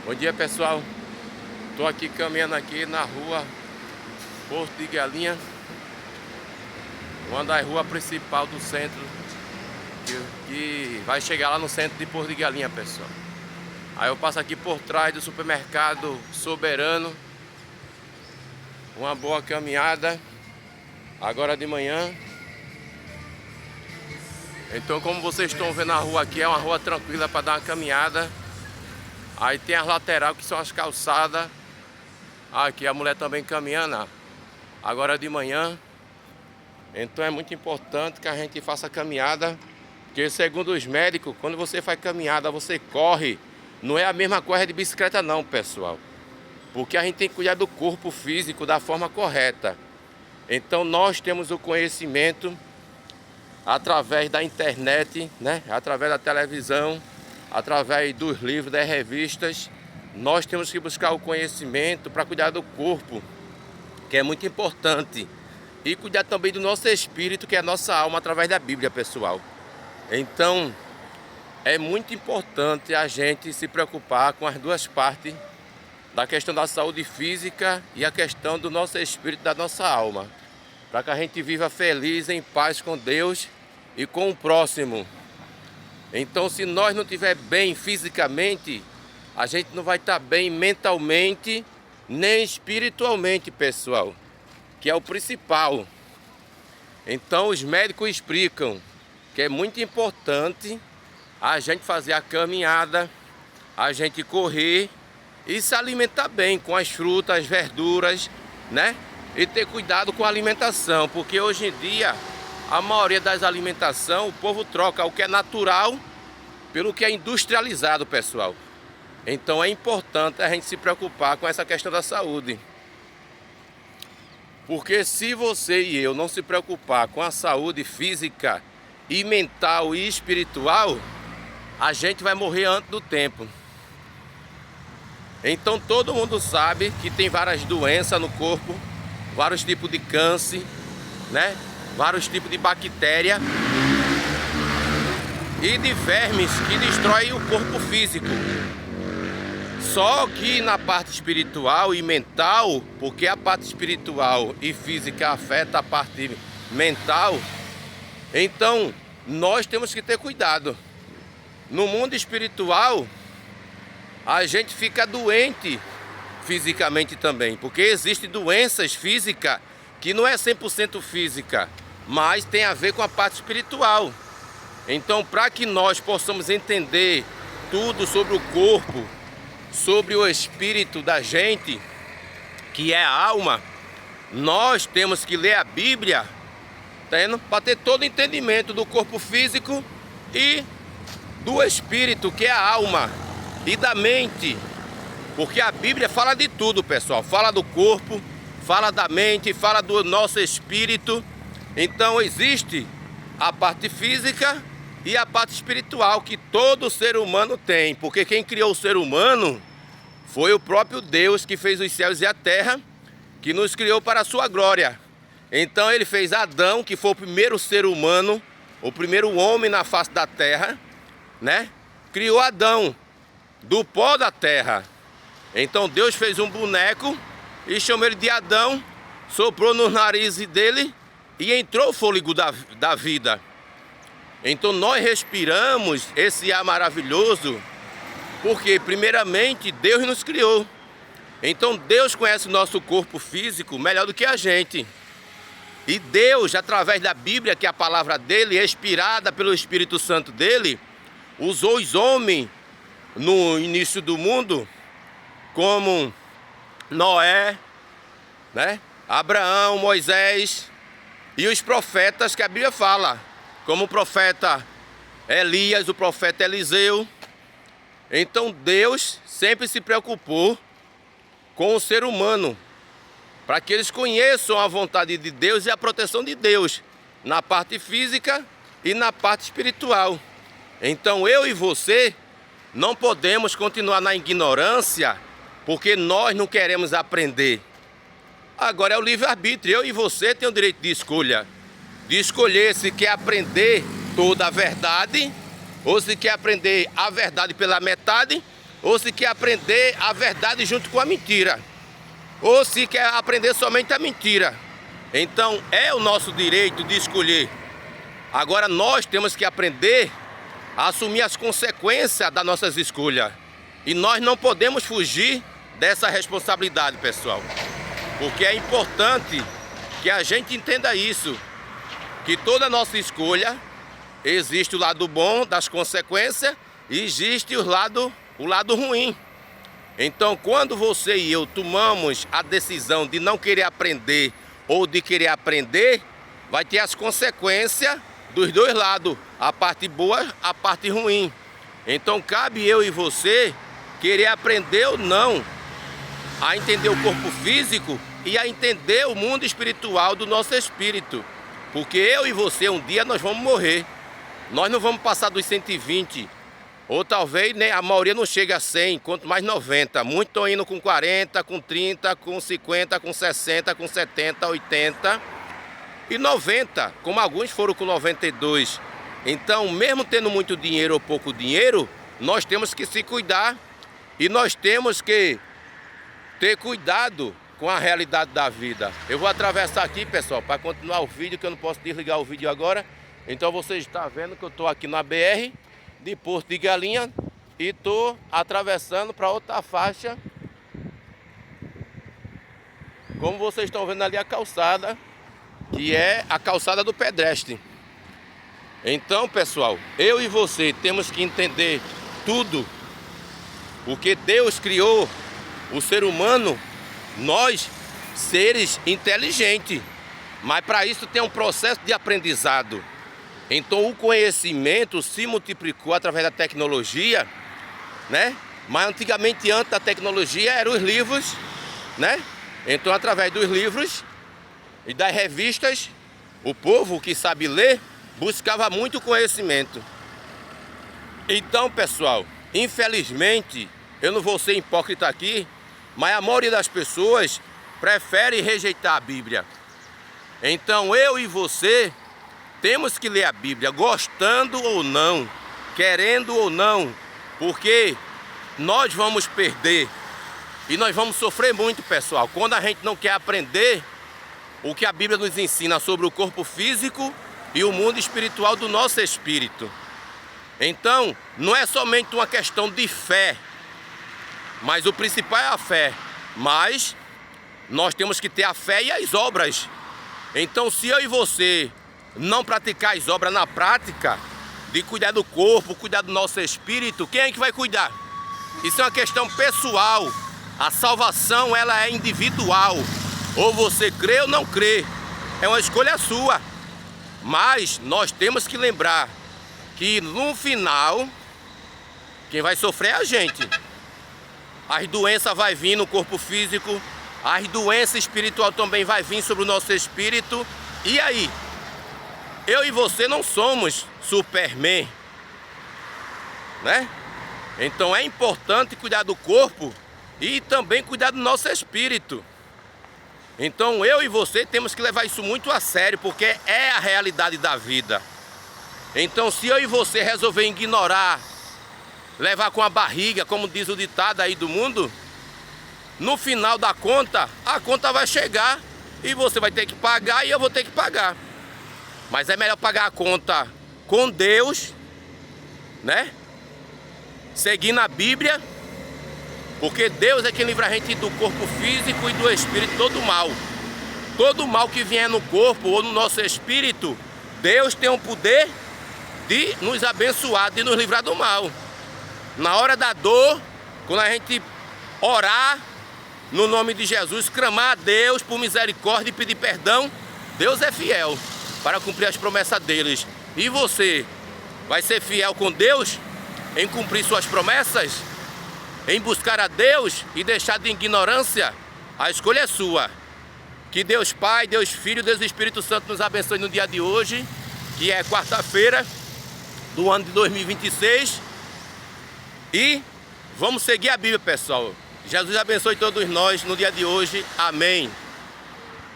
Bom dia, pessoal. Estou aqui caminhando aqui na rua Porto de Galinha, uma das ruas principais do centro, que vai chegar lá no centro de Porto de Galinha, pessoal. Aí eu passo aqui por trás do supermercado Soberano. Uma boa caminhada agora de manhã. Então, como vocês estão vendo, a rua aqui é uma rua tranquila para dar uma caminhada. Aí tem as laterais que são as calçadas. Aqui a mulher também caminhando agora de manhã. Então é muito importante que a gente faça caminhada, porque segundo os médicos, quando você faz caminhada, você corre. Não é a mesma coisa de bicicleta não, pessoal. Porque a gente tem que cuidar do corpo físico da forma correta. Então nós temos o conhecimento através da internet, né? Através da televisão, através dos livros, das revistas. Nós temos que buscar o conhecimento para cuidar do corpo, que é muito importante. E cuidar também do nosso espírito, que é a nossa alma, através da Bíblia, pessoal. Então, é muito importante a gente se preocupar com as duas partes da questão da saúde física e a questão do nosso espírito, da nossa alma, para que a gente viva feliz, em paz com Deus e com o próximo. Então, se nós não estiver bem fisicamente, a gente não vai estar bem mentalmente nem espiritualmente, pessoal, que é o principal. Então, os médicos explicam que é muito importante a gente fazer a caminhada, a gente correr e se alimentar bem com as frutas, as verduras, né? E ter cuidado com a alimentação, porque hoje em dia a maioria das alimentações, o povo troca o que é natural pelo que é industrializado, pessoal. Então é importante a gente se preocupar com essa questão da saúde. Porque se você e eu não se preocupar com a saúde física e mental e espiritual, a gente vai morrer antes do tempo. Então todo mundo sabe que tem várias doenças no corpo, vários tipos de câncer, né? Vários tipos de bactéria e de vermes que destroem o corpo físico. Só que na parte espiritual e mental, porque a parte espiritual e física afeta a parte mental, então nós temos que ter cuidado. No mundo espiritual, a gente fica doente fisicamente também, porque existem doenças físicas que não é 100% física, mas tem a ver com a parte espiritual. Então, para que nós possamos entender tudo sobre o corpo, sobre o espírito da gente, que é a alma, nós temos que ler a Bíblia, para ter todo o entendimento do corpo físico e do espírito, que é a alma, e da mente. Porque a Bíblia fala de tudo, pessoal. Fala do corpo, fala da mente, fala do nosso espírito. Então existe a parte física e a parte espiritual que todo ser humano tem. Porque quem criou o ser humano foi o próprio Deus, que fez os céus e a terra, que nos criou para a sua glória. Então ele fez Adão, que foi o primeiro ser humano, o primeiro homem na face da terra, né? Criou Adão do pó da terra. Então Deus fez um boneco e chamou ele de Adão, soprou no nariz dele e entrou o fôlego da vida. Então nós respiramos esse ar maravilhoso porque primeiramente Deus nos criou. Então Deus conhece o nosso corpo físico melhor do que a gente. E Deus, através da Bíblia, que é a palavra dele, inspirada pelo Espírito Santo dele, usou os homens no início do mundo, como Noé, né? Abraão, Moisés e os profetas que a Bíblia fala, como o profeta Elias, o profeta Eliseu. Então Deus sempre se preocupou com o ser humano, para que eles conheçam a vontade de Deus e a proteção de Deus, na parte física e na parte espiritual. Então eu e você não podemos continuar na ignorância, porque nós não queremos aprender. Agora é o livre-arbítrio. Eu e você temos o direito de escolher se quer aprender toda a verdade, ou se quer aprender a verdade pela metade, ou se quer aprender a verdade junto com a mentira, ou se quer aprender somente a mentira. Então é o nosso direito de escolher. Agora nós temos que aprender a assumir as consequências das nossas escolhas. E nós não podemos fugir dessa responsabilidade, pessoal. Porque é importante que a gente entenda isso, que toda nossa escolha existe o lado bom das consequências e existe o lado ruim. Então, quando você e eu tomamos a decisão de não querer aprender ou de querer aprender, vai ter as consequências dos dois lados, a parte boa, a parte ruim. Então, cabe eu e você querer aprender ou não a entender o corpo físico e a entender o mundo espiritual do nosso espírito. Porque eu e você, um dia nós vamos morrer. Nós não vamos passar dos 120, ou talvez né, a maioria não chega a 100, quanto mais 90. Muitos estão indo com 40, com 30, com 50, com 60, com 70, 80 e 90, como alguns foram com 92. Então, mesmo tendo muito dinheiro ou pouco dinheiro, nós temos que se cuidar e nós temos que ter cuidado com a realidade da vida. Eu vou atravessar aqui, pessoal, para continuar o vídeo, que eu não posso desligar o vídeo agora. Então vocês estão vendo que eu estou aqui na BR de Porto de Galinha e estou atravessando para outra faixa. Como vocês estão vendo ali a calçada, que é a calçada do pedestre. Então, pessoal, eu e você temos que entender tudo, porque Deus criou o ser humano, nós, seres inteligentes, mas para isso tem um processo de aprendizado. Então o conhecimento se multiplicou através da tecnologia, né? Mas antigamente, antes da tecnologia, eram os livros, né? Então através dos livros e das revistas, o povo que sabe ler buscava muito conhecimento. Então, pessoal, infelizmente, eu não vou ser hipócrita aqui, mas a maioria das pessoas prefere rejeitar a Bíblia. Então eu e você temos que ler a Bíblia, gostando ou não, querendo ou não, porque nós vamos perder e nós vamos sofrer muito, pessoal, quando a gente não quer aprender o que a Bíblia nos ensina sobre o corpo físico e o mundo espiritual do nosso espírito. Então, não é somente uma questão de fé, mas o principal é a fé, mas nós temos que ter a fé e as obras. Então, se eu e você não praticar as obras na prática, de cuidar do corpo, cuidar do nosso espírito, quem é que vai cuidar? Isso é uma questão pessoal. A salvação, ela é individual. Ou você crê ou não crê. É uma escolha sua. Mas nós temos que lembrar que no final, quem vai sofrer é a gente. As doenças vão vir no corpo físico, as doenças espirituais também vão vir sobre o nosso espírito. E aí? Eu e você não somos Superman, né? Então é importante cuidar do corpo e também cuidar do nosso espírito. Então eu e você temos que levar isso muito a sério, porque é a realidade da vida. Então se eu e você resolver ignorar, levar com a barriga, como diz o ditado aí do mundo, no final da conta, a conta vai chegar e você vai ter que pagar e eu vou ter que pagar. Mas é melhor pagar a conta com Deus, né? Seguindo a Bíblia, porque Deus é quem livra a gente do corpo físico e do espírito, todo mal. Todo mal que vier no corpo ou no nosso espírito, Deus tem o poder de nos abençoar, de nos livrar do mal. Na hora da dor, quando a gente orar no nome de Jesus, clamar a Deus por misericórdia e pedir perdão, Deus é fiel para cumprir as promessas deles. E você vai ser fiel com Deus em cumprir suas promessas, em buscar a Deus e deixar de ignorância? A escolha é sua. Que Deus Pai, Deus Filho, Deus Espírito Santo nos abençoe no dia de hoje, que é quarta-feira do ano de 2026. E vamos seguir a Bíblia, pessoal. Jesus abençoe todos nós no dia de hoje. Amém.